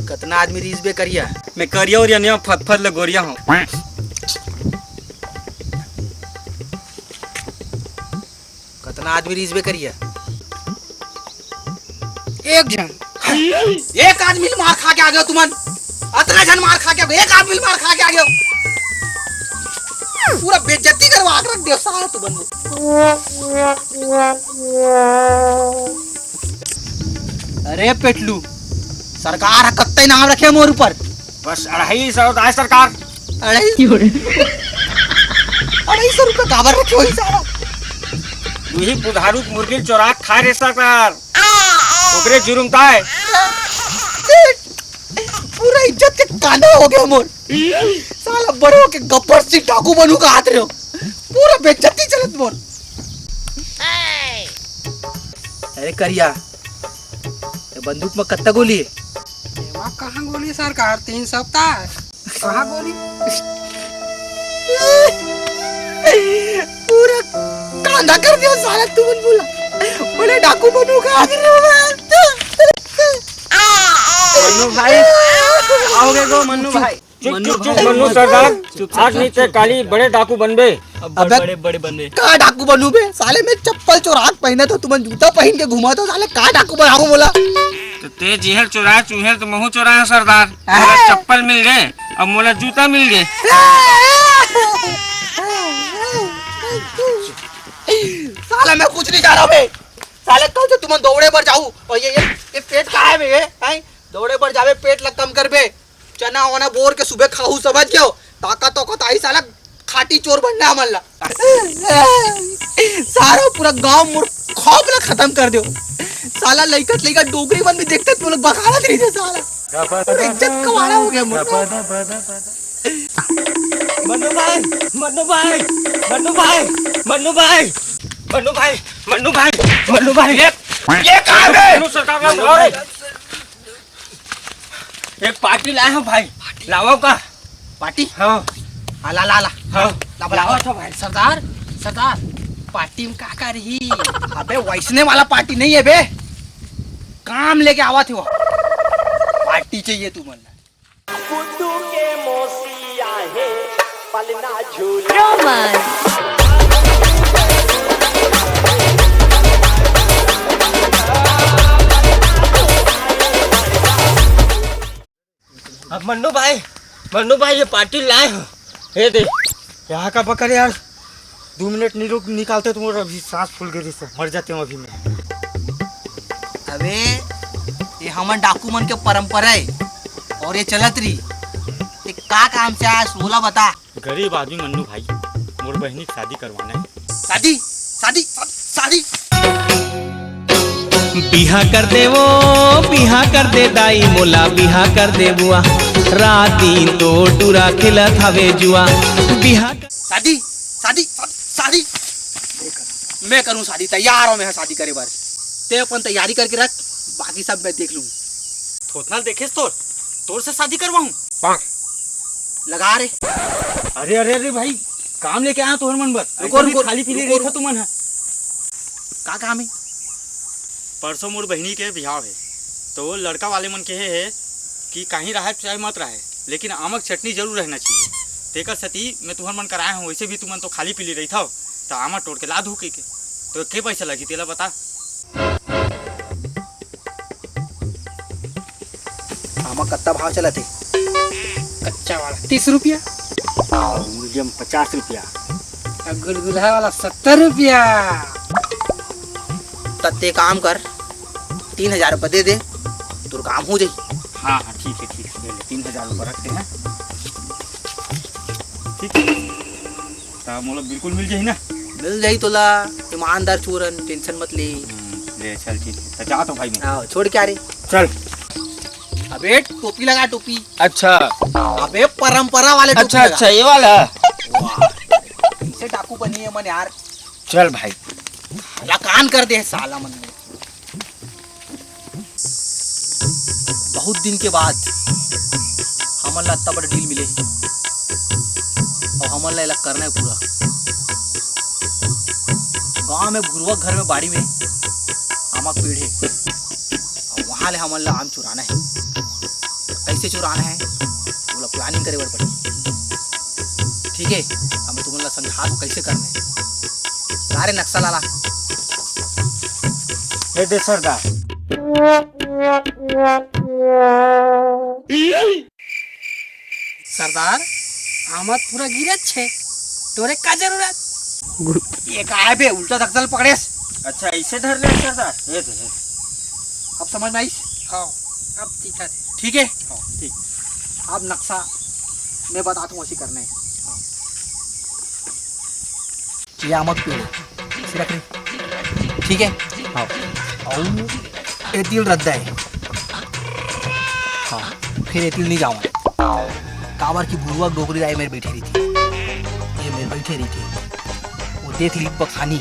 कितना आदमी रीस बे करिया। मैं करिया और नहीं फत ले गोरिया हूँ। कितना आदमी रीस बे करिया। एक जन। एक आदमी मार खा के आ गयो तुमन। अतना जन मार खा के एक आदमी मार खा के आ गयो। पूरा बेइज्जती करवा के रख दियो साला तुमन। अरे पेटलू सरकार कत्ते नाम रखे मोर ऊपर। बस 250 दाए सरकार। 250 रुपए काबर रखे हो साला। तू ही बुधारू मुर्गी चोरा खा रे सरकार। ओकरे जुर्म ताए। पूरा इज्जत के कांदा हो गया मोर। साला बड़ो के गब्बर सिंह डाकू बनू का हाथ रहो। पूरा बेइज्जती चलत मोर। अरे करिया ये बंदूक में कत्ता गोली है। वहाँ कहाँ गोली सरकार 3 सप्ताह कहाँ गोली। पूरा कांदा कर दिया साला तुमन बोला। बोले डाकू बनू का हाथ रहो। मन्नू भाई आओगे गो मन्नू भाई। चुप मन्नू सरदार। आज नहीं ते काली बड़े डाकू बनबे। अबे बड़े बनबे का डाकू बनू बे। साले मैं चप्पल चोराक पहने तो तुमन जूता पहन के घुमा तो साले का डाकू बनाओ बोला। तो ते जेहर चुराए चूहेर तो महू चुराए सरदार। मोला चप्पल मिल गए अब मोला जूता मिल गए। साला मैं कुछ नहीं जा रहा बे। साले कल से तुमन दौड़े पर जाऊ और ये पेट का है बे। हैं दौड़े पर जावे पेट लग कम कर बे। चना वना बोर के सुबह खाऊ समझ गयो। ताकत आई साला खाटी चोर बनना हमला। सारा पूरा गांव मुर खौफ ना खत्म कर दो। साला लइका डोगरी मन में देखते तो लोग बखाड़ा दे दे साला। इज्जत कमाना हो गया मुर। मन्नू भाई मन्नू भाई मन्नू भाई मन्नू भाई मन्नू भाई मन्नू भाई मन्नू भाई ये कहां है। मन्नू सरकार का एक पार्टी लाए हो भाई। लाओ का पार्टी। हाँ ला ला ला हाँ लाओ तो भाई। सरदार पार्टी में क्या कर रही। अबे वैसने वाला पार्टी नहीं है बे। काम लेके आवा थे वो। पार्टी चाहिए तू मन। बुद्धू के मोसिया है पलना झूला। अब मन्नू भाई ये पार्टी लाए हो। ये दे यहाँ का पकड़ यार। 2 मिनट नहीं रुक निकालते तुम अभी सांस फूल गई से मर जाते हो अभी में। अबे ये हमन डाकू मन के परंपरा है और ये चलत रही। ये का काम से आया सोला बता। गरीब आदमी मन्नू भाई मोर बहनी की शादी करवाना है। शादी बिहा कर दे वो बिहा कर दे दाई मोला बिहा कर दे बुआ। रात दिन तो टूरा खिलत हवे जुआ। बिहा शादी मैं करूं शादी। तैयार हो मैं शादी करे बार। ते अपन तैयारी करके रख बाकी सब मैं देख लूं। थोथना देखेस तोर से शादी करवाऊं। लगा रे। अरे भाई काम लेके आया तोहर मन बस। रुको खाली पीली रेखा तुमन है। का काम है। परसों मोर बहनी के बिहाव है तो लड़का वाले मन कहे है कि कहीं रहे चाहे मत रहे लेकिन आमक चटनी जरूर रहना चाहिए। तेकर सती मैं तुहर मन कराया हूँ। वैसे भी तुमन तो खाली पीली रही था तो आमक तोड़ के ला धू के तो के पैसा लगी तेला बता। आमक कत्ता भाव चलते। कच्चा वाला 30 रुपया। मीडियम 50 रुपया। गुलगुला वाला 70 रुपया। तत्ते काम कर 3000 रुपये दे दे तो काम हो जाए। हाँ ठीक है ले 3000 रुपये रखते हैं। ठीक है तो मोला बिल्कुल मिल जाए ना। मिल जाई तोला ईमानदार चोरन टेंशन मत ले। ले चल ठीक है तो जा तो भाई मैं। आओ छोड़ के आ रे। चल। अबे टोपी लगा टोपी। अच्छा अबे परंपरा वाले टोपी लगा। अच्छा ये वाला। इसे डाकू बनी है मन यार। चल भाई लकान कर दे साला मन में। बहुत दिन के बाद हमन ला इतना बड़ा डील मिले और हमन ला इलाज करना है पूरा। गांव में भुरवक घर में बाड़ी में आमक पेड़ है और वहां ले हमन ला आम चुराना है। कैसे चुराना है बोला प्लानिंग करे बर पड़ी। ठीक है, अब मैं तुम्हारा समझा दूं कैसे करना है। सारे नक्शा लाला हे दे सरदार। सरदार आमद पूरा गिरत छे, तोरे का जरूरत? ये का है बे, उल्टा धक्का पकड़ेस। अच्छा ऐसे धर ले सरदार। हे दे हे। अब समझ में आई? हाँ अब ठीक है। ठीक है, ठीक। अब नक्शा मैं बताता हूँ ऐसे करना है। ये आमद पेड़ इसे रख रहे, ठीक है। हाँ, और ये तिल रद्दा है। हाँ, फिर ये तिल नहीं जाऊँ। काबर की बुआ डोगरी राय मेरे बैठी रही थी, ये मेरे बैठे रही थी, वो देख ली बखानी।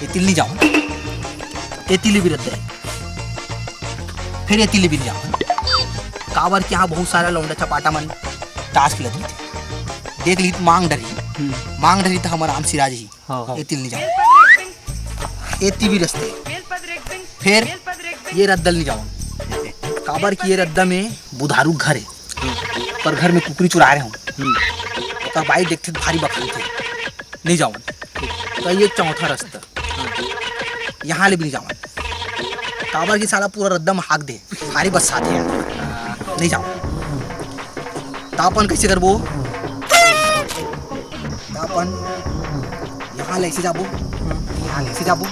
ये तिल नहीं जाऊँ, ये तिल भी रद्दा है। फिर ये तिल भी नहीं जाऊँ। काबर के यहाँ बहुत सारा लौंडा चपाटा मन ताश खेलत रही थी, देख ली मांग डरी। मांग डरी तो हमारा आम सिराज ही। ये तिल नहीं जाऊँ, ये तिल रस्ते। फिर ये रद्दल नहीं जाऊँ, काबर की ये रद्दा में बुधारू घर है, पर घर में कुकरी चुरा रहे हूँ। और बाई देखते भारी बखानी थे, नहीं जाऊँ। तो ये चौथा रास्ता, यहाँ ले भी नहीं जाऊँ। काबर की साला पूरा रद्दा में हाक दे, भारी बरसात है, नहीं जाऊँ। तापन कैसे करबो? तापन यहाँ ले ऐसे जाबो, यहाँ ले ऐसे जाबो,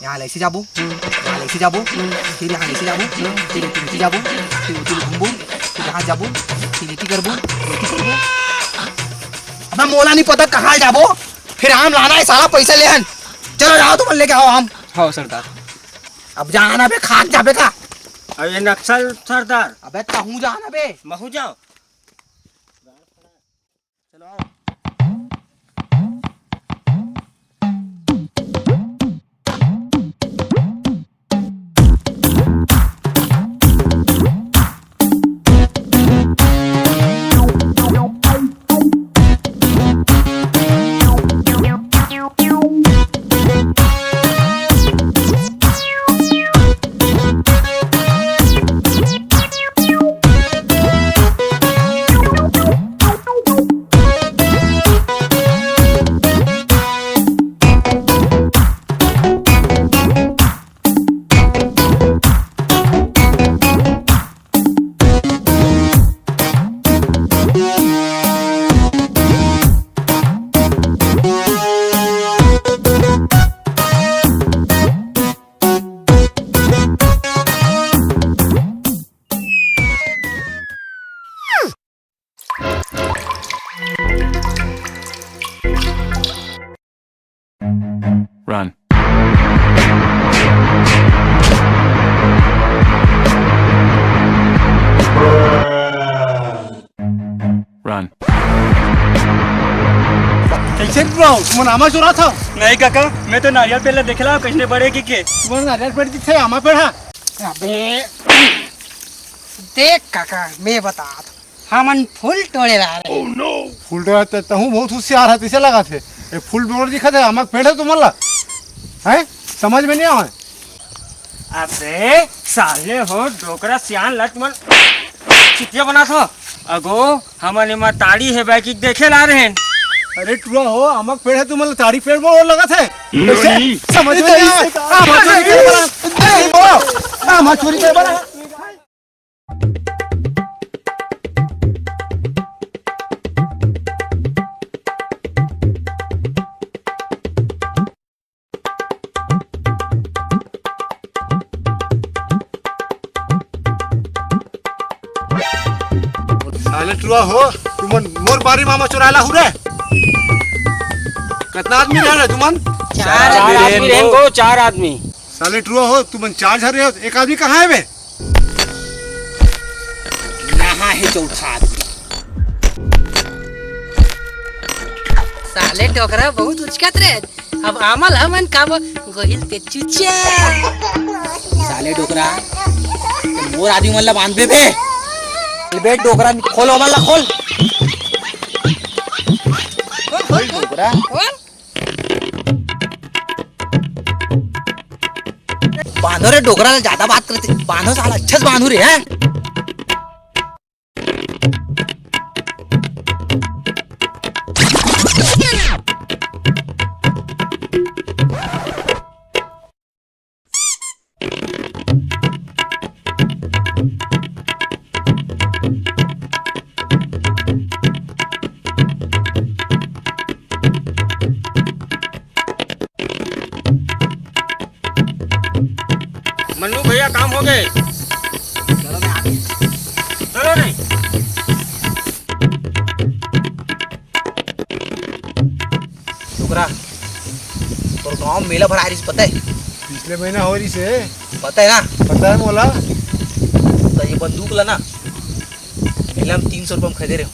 यहाँ ले ऐसे जाबो, यहाँ ले ऐसे जाबो, फिर यहाँ ले ऐसे जाबो, फिर ऐसे जाबो, फिर उधर घूमबो, फिर यहाँ जाबो, फिर ऐसे करबो, ऐसे करबो। अबे मोला नहीं पता कहाँ जाबो, फिर आम लाना है साला, पैसा लेहन। चलो जाओ, तुम लेके आओ आम। हाँ सरदार। अब जाना बे, खाक जाबे का। अब ये नक्सल सरदार। अबे कहूँ जाना बे। महू जाओ। चलो आओ। Run. Run. कैसे ब्रो तुम आमा चुरा था? नहीं काका, मैं तो नारियल पेड़ देखला किसने बड़े की तुम नारियल पेड़ थे आमा पेड़ है? अबे देख काका, मैं बता हमन फूल तोड़े ला रहे। फूल तो तहु बहुत होशियार है, तिसे लगा थे। ये फूल पेड़ दिखा थे, आमा पेड़ है तुम्हारा? हैं? समझ में नहीं आवे? अबे साले हो डोकरा सियान लट मन चिटिया बना था। अगो हमारे माँ ताड़ी है बाकी देखे ला रहे हैं। अरे टुरा हो, आमा पेड़ है तुम्हारा, ताड़ी पेड़ में और लगा थे। ऐसे समझ में नहीं आवे? आमा चोरी कर बना, आमा चोरी कर बना। साले टुरा हो, तुम मोर बारी मामा चुराला हो रे। कितना आदमी रह रहे तुमन? चार आदमी रहें गो, 4 आदमी। साले टुरा हो, तुमन 4 झर रहे हो, एक आदमी कहाँ है बे? यहाँ है चौथा आदमी। साले टोकरा बहुत उचकत रे। अब आमल हमन का गोहिल ते चुचा। साले डोकरा मोर आदमी मन ला बांध दे बे। बे डोकरा खोल, मन ला खोल। खोल डोकरा। बांधो रे डोकरा, ज्यादा बात करते बांधो साला, अच्छे से बांधो रे हैं। मन्नू भैया काम हो गए। चलो मैं आगे। चलो नहीं। डुगरा और गांव में मेला भरा है पता है? पिछले महीना हो रही से पता है ना? पता है मोला। तो ये बंदूक ला ना मेला में 300 रुपये में खरीदे रहे हो,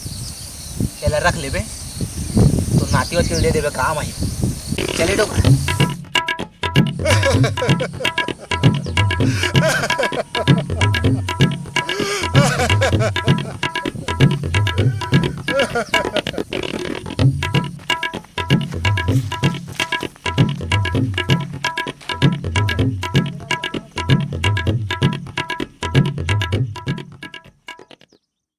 चला रख लेबे तो नाती वाती दे देबे काम आई। चले डोगरा।